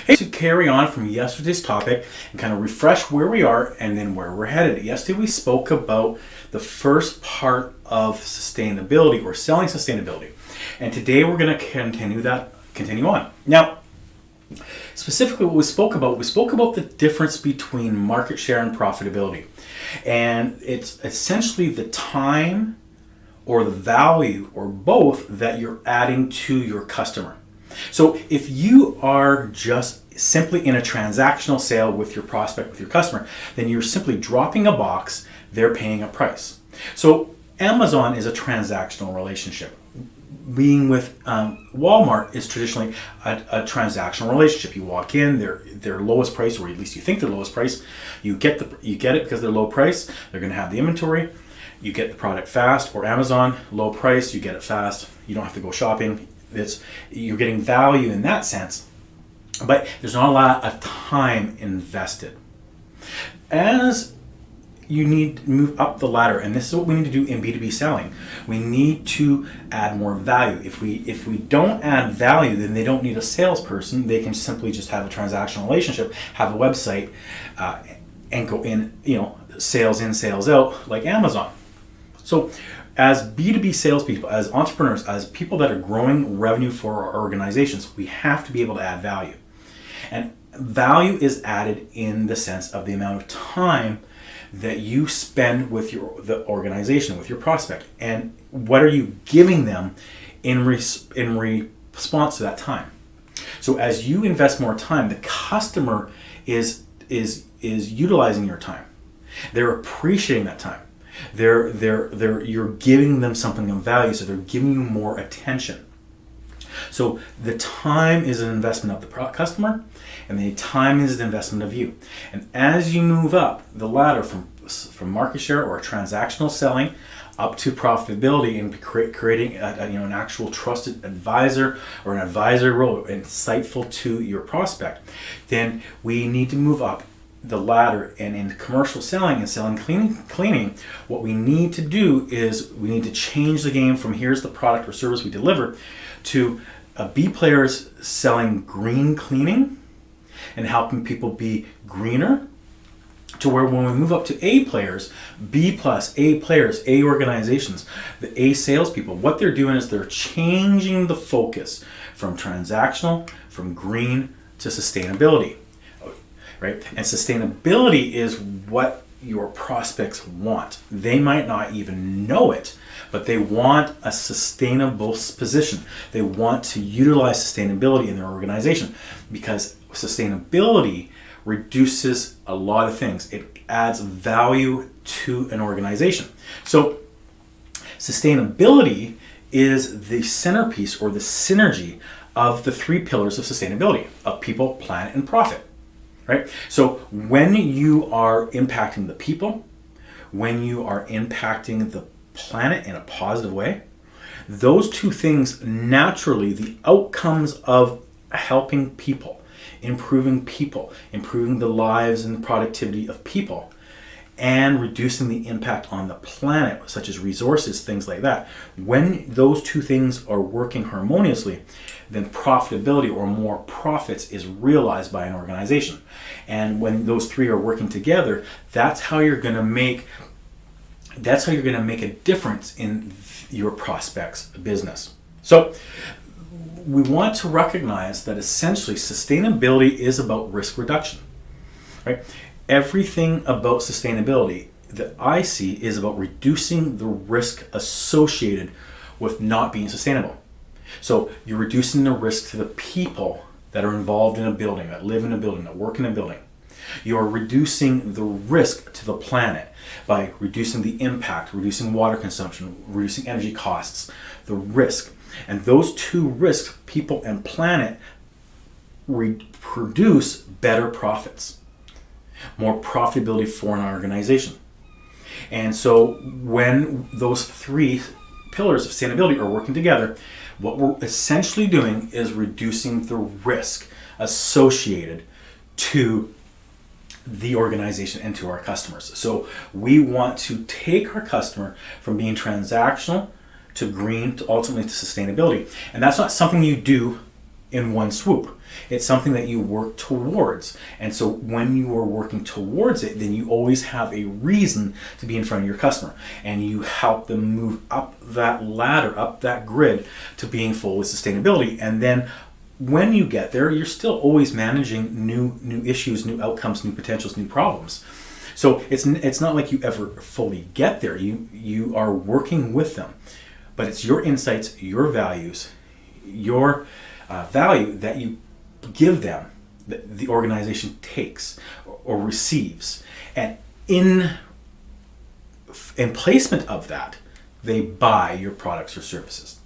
Hey, to carry on from yesterday's topic and kind of refresh where we are and then where we're headed. Yesterday we spoke about the first part of sustainability or selling sustainability. And today we're going to continue on. Now, specifically what we spoke about the difference between market share and profitability. And it's essentially the time or the value or both that you're adding to your customer. So if you are just simply in a transactional sale with your prospect, with your customer, then you're simply dropping a box, they're paying a price. So Amazon is a transactional relationship. Being with Walmart is traditionally a transactional relationship. You walk in, their lowest price, or at least you think their lowest price. You get it because they're low price. They're going to have the inventory. You get the product fast. Or Amazon, low price, you get it fast. You don't have to go shopping. You're getting value in that sense, but there's not a lot of time invested. As you need to move up the ladder, and this is what we need to do in B2B selling. We need to add more value. If we don't add value, then they don't need a salesperson. They can simply just have a transactional relationship, have a website, and go in, sales in, sales out, like Amazon. So as B2B salespeople, as entrepreneurs, as people that are growing revenue for our organizations, we have to be able to add value. And value is added in the sense of the amount of time that you spend with the organization, with your prospect, and what are you giving them in response to that time. So as you invest more time, the customer is utilizing your time. They're appreciating that time. You're giving them something of value, so they're giving you more attention. So the time is an investment of the customer, and the time is an investment of you. And as you move up the ladder from market share or transactional selling up to profitability and creating an actual trusted advisor or an advisory role, insightful to your prospect, then we need to move up the ladder. And in commercial selling and selling cleaning, what we need to do is we need to change the game from here's the product or service we deliver to B players selling green cleaning and helping people be greener, to where when we move up to A players, B plus, A players, A organizations, the A salespeople, what they're doing is they're changing the focus from transactional, from green to sustainability. Right? And sustainability is what your prospects want. They might not even know it, but they want a sustainable position. They want to utilize sustainability in their organization because sustainability reduces a lot of things. It adds value to an organization. So sustainability is the centerpiece or the synergy of the three pillars of sustainability, of people, planet, and profit. Right? So when you are impacting the people, when you are impacting the planet in a positive way, those two things naturally, the outcomes of helping people, improving the lives and the productivity of people, and reducing the impact on the planet, such as resources, things like that. When those two things are working harmoniously, then profitability or more profits is realized by an organization. And when those three are working together, that's how you're going to make a difference in your prospect's business. So we want to recognize that essentially sustainability is about risk reduction, right? Everything about sustainability that I see is about reducing the risk associated with not being sustainable. So you're reducing the risk to the people that are involved in a building, that live in a building, that work in a building. You're reducing the risk to the planet by reducing the impact, reducing water consumption, reducing energy costs, the risk. And those two risks, people and planet, produce better profits, more profitability for an organization. And so when those three pillars of sustainability are working together, what we're essentially doing is reducing the risk associated to the organization and to our customers. So we want to take our customer from being transactional to green to ultimately to sustainability. And that's not something you do in one swoop. It's something that you work towards. And so when you are working towards it, then you always have a reason to be in front of your customer. And you help them move up that ladder, up that grid to being full with sustainability. And then when you get there, you're still always managing new issues, new outcomes, new potentials, new problems. So it's not like you ever fully get there. You are working with them. But it's your insights, your values, your value that you give them, that the organization takes or receives, and in placement of that, they buy your products or services.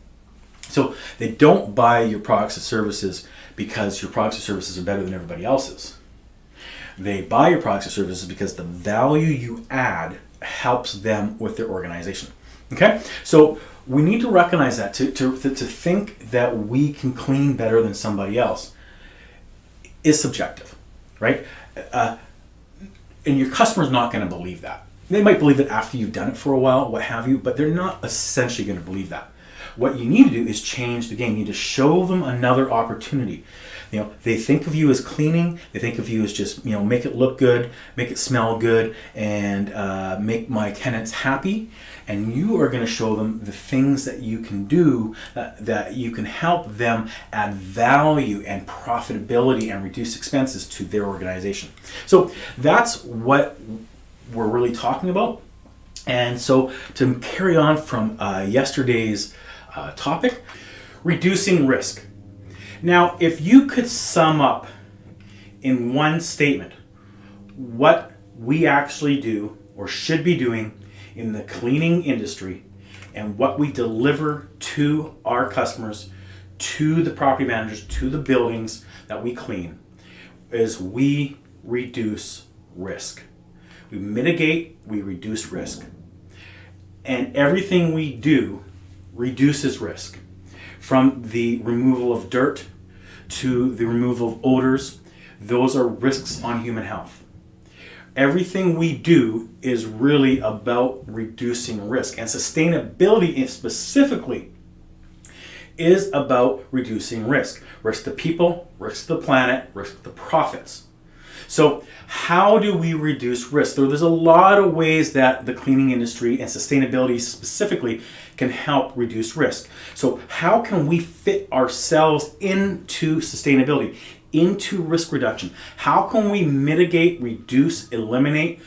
So they don't buy your products and services because your products or services are better than everybody else's. They buy your products or services because the value you add helps them with their organization. Okay, so we need to recognize that to think that we can clean better than somebody else is subjective, right? And your customer's not going to believe that. They might believe it after you've done it for a while, what have you, but they're not essentially going to believe that. What you need to do is change the game. You need to show them another opportunity. They think of you as cleaning. They think of you as just, make it look good, make it smell good, and make my tenants happy. And you are going to show them the things that you can do that you can help them add value and profitability and reduce expenses to their organization. So that's what we're really talking about. And so to carry on from yesterday's topic, reducing risk. Now, if you could sum up in one statement what we actually do or should be doing in the cleaning industry and what we deliver to our customers, to the property managers, to the buildings that we clean, is we reduce risk. We mitigate, we reduce risk. And everything we do reduces risk. From the removal of dirt to the removal of odors, those are risks on human health. Everything we do is really about reducing risk, and sustainability specifically is about reducing risk. Risk to people, risk to the planet, risk to profits. So how do we reduce risk? There's a lot of ways that the cleaning industry and sustainability specifically can help reduce risk. So how can we fit ourselves into sustainability, into risk reduction? How can we mitigate, reduce, eliminate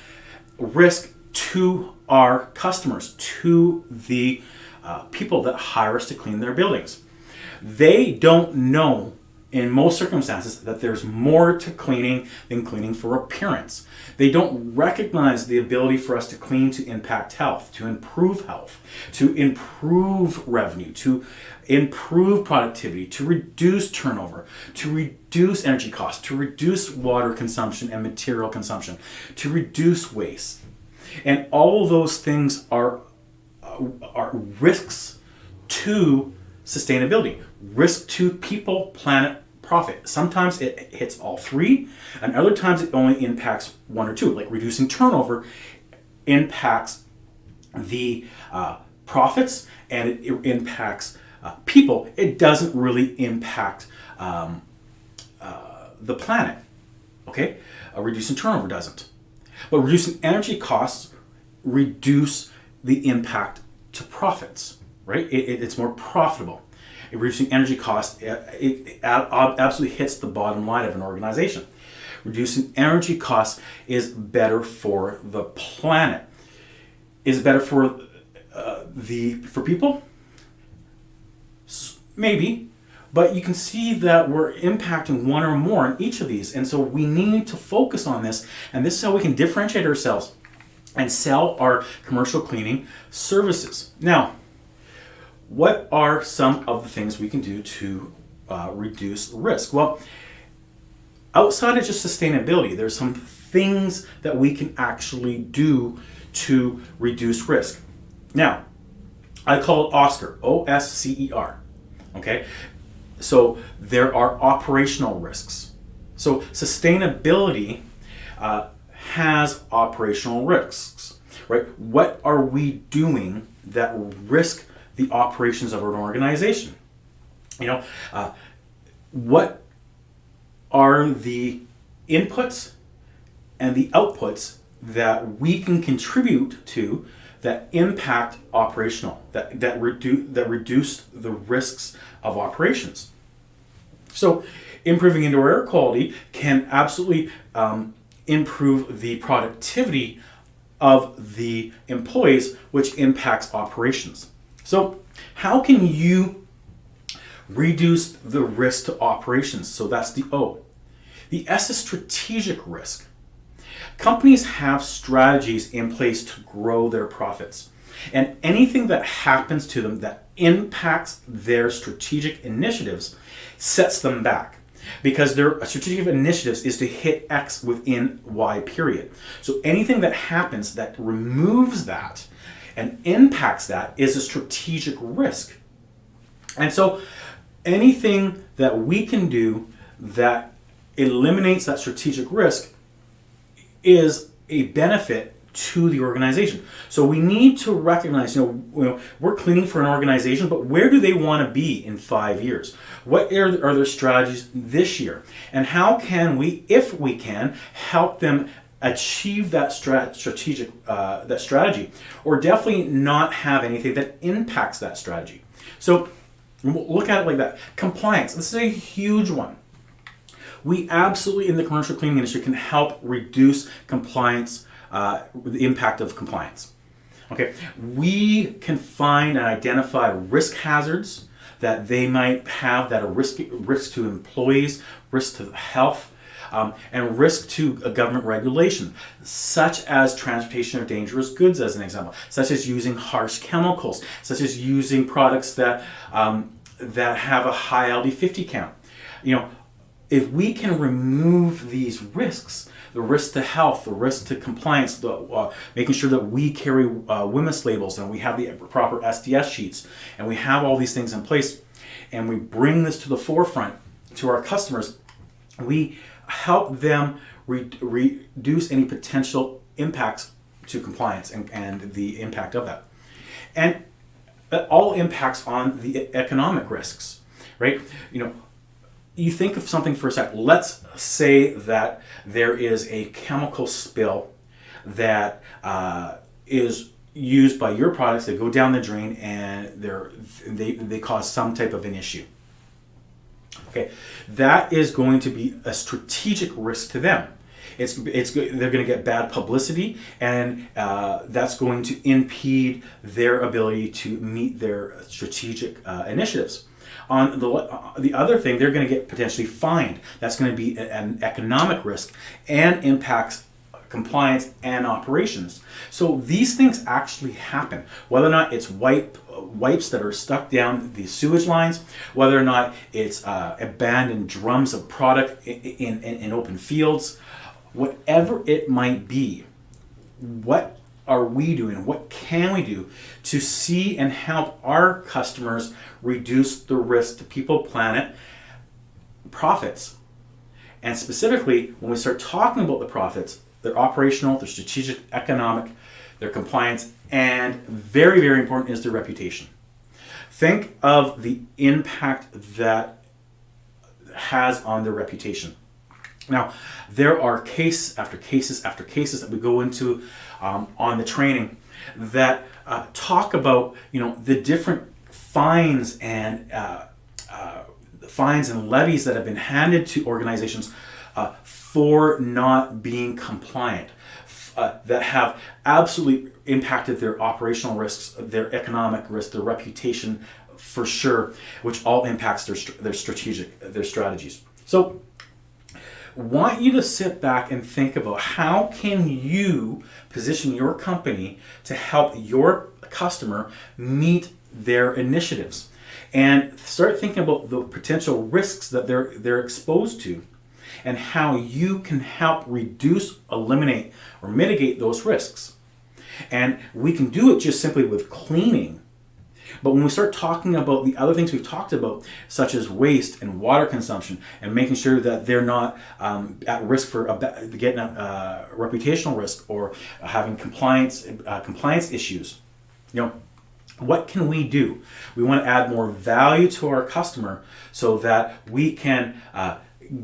risk to our customers, to the people that hire us to clean their buildings? They don't know in most circumstances that there's more to cleaning than cleaning for appearance. They don't recognize the ability for us to clean to impact health, to improve revenue, to improve productivity, to reduce turnover, to reduce energy costs, to reduce water consumption and material consumption, to reduce waste. And all of those things are risks to sustainability, risk to people, planet, profit. Sometimes it hits all three, and other times it only impacts one or two. Like reducing turnover impacts the profits, and it impacts people. It doesn't really impact the planet. Okay, reducing turnover doesn't, but reducing energy costs reduce the impact to profits. Right, it's more profitable. Reducing energy costs, it absolutely hits the bottom line of an organization. Reducing energy costs is better for the planet. Is it better for people? Maybe, but you can see that we're impacting one or more in each of these, and so we need to focus on this. And this is how we can differentiate ourselves and sell our commercial cleaning services. Now, what are some of the things we can do to reduce risk? Well, outside of just sustainability, there's some things that we can actually do to reduce risk. Now, I call it OSCER, O-S-C-E-R. Okay, so there are operational risks. So sustainability has operational risks, right? What are we doing that risk the operations of an organization? what are the inputs and the outputs that we can contribute to that impact operational, that reduce the risks of operations. So improving indoor air quality can absolutely improve the productivity of the employees, which impacts operations. So how can you reduce the risk to operations? So that's the O. The S is strategic risk. Companies have strategies in place to grow their profits. And anything that happens to them that impacts their strategic initiatives sets them back. Because their strategic initiatives is to hit X within Y period. So anything that happens that removes that and impacts that is a strategic risk. And so anything that we can do that eliminates that strategic risk is a benefit to the organization. So we need to recognize, we're cleaning for an organization, but where do they want to be in 5 years? What are their strategies this year? And how can we, if we can, help them achieve that strategy, or definitely not have anything that impacts that strategy? So look at it like that. Compliance, this is a huge one. We absolutely, in the commercial cleaning industry, can help reduce compliance, the impact of compliance. Okay, we can find and identify risk hazards that they might have that are risk to employees, risk to health, and risk to government regulation, such as transportation of dangerous goods, as an example, such as using harsh chemicals, such as using products that have a high LD50 count. If we can remove these risks, the risk to health, the risk to compliance, making sure that we carry WMIS labels and we have the proper SDS sheets and we have all these things in place, and we bring this to the forefront to our customers, we help them reduce any potential impacts to compliance and the impact of that. And that all impacts on the economic risks, right? You think of something for a sec. Let's say that there is a chemical spill that is used by your products that go down the drain, and they cause some type of an issue. Okay, that is going to be a strategic risk to them. They're going to get bad publicity, and that's going to impede their ability to meet their strategic initiatives. On the other thing, they're going to get potentially fined. That's going to be an economic risk and impacts compliance and operations. So these things actually happen. Whether or not it's wipes that are stuck down the sewage lines, whether or not it's abandoned drums of product in open fields, whatever it might be, what are we doing? What can we do to see and help our customers reduce the risk to people, planet, profits? And specifically, when we start talking about the profits, they're operational, they're strategic, economic, their compliance, and very, very important is their reputation. Think of the impact that has on their reputation. Now, there are case after cases after cases that we go into on the training that talk about the different fines and levies that have been handed to organizations for not being compliant, that have absolutely impacted their operational risks, their economic risk, their reputation for sure, which all impacts their strategies. So want you to sit back and think about how can you position your company to help your customer meet their initiatives, and start thinking about the potential risks that they're exposed to and how you can help reduce, eliminate, or mitigate those risks. And we can do it just simply with cleaning. But when we start talking about the other things we've talked about, such as waste and water consumption, and making sure that they're not at risk for getting a reputational risk or having compliance issues, What can we do? We want to add more value to our customer so that we can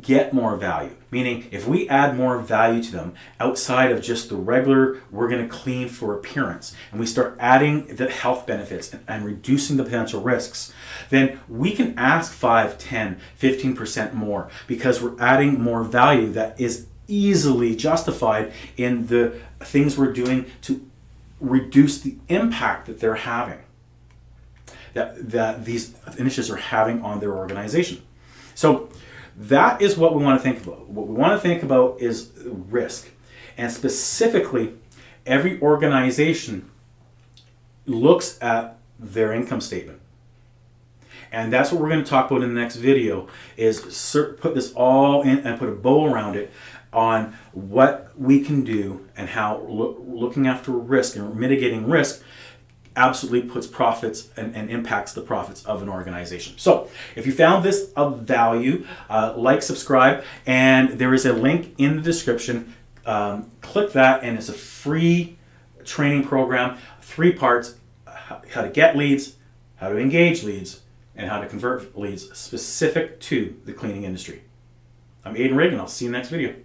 get more value. Meaning, if we add more value to them outside of just the regular, we're going to clean for appearance, and we start adding the health benefits and reducing the potential risks, then we can ask 5, 10, 15% more because we're adding more value that is easily justified in the things we're doing to reduce the impact that they're having, that these initiatives are having on their organization. So that is what we want to think about. What we want to think about is risk. And specifically, every organization looks at their income statement. And that's what we're going to talk about in the next video, is put this all in and put a bow around it on what we can do and how looking after risk and mitigating risk absolutely puts profits and impacts the profits of an organization. So if you found this of value, like, subscribe, and there is a link in the description. Click that, and it's a free training program, 3 parts: how to get leads, how to engage leads, and how to convert leads specific to the cleaning industry. I'm Aidan Reagan. I'll see you in the next video.